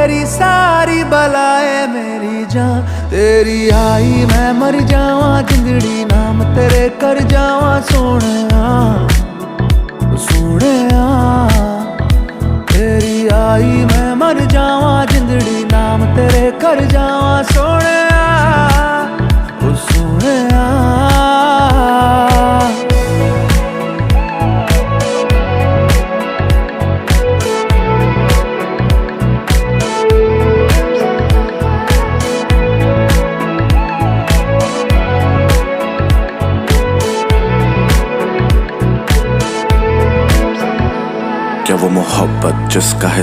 तेरी सारी बलाए मेरी जान तेरी आई मैं मर जावा जिंदड़ी नाम तेरे कर जावा सोने सोने तेरी आई मैं मर जावा जिंदड़ी नाम तेरे कर जावा सोने सोने क्या वो मोहब्बत जिसका है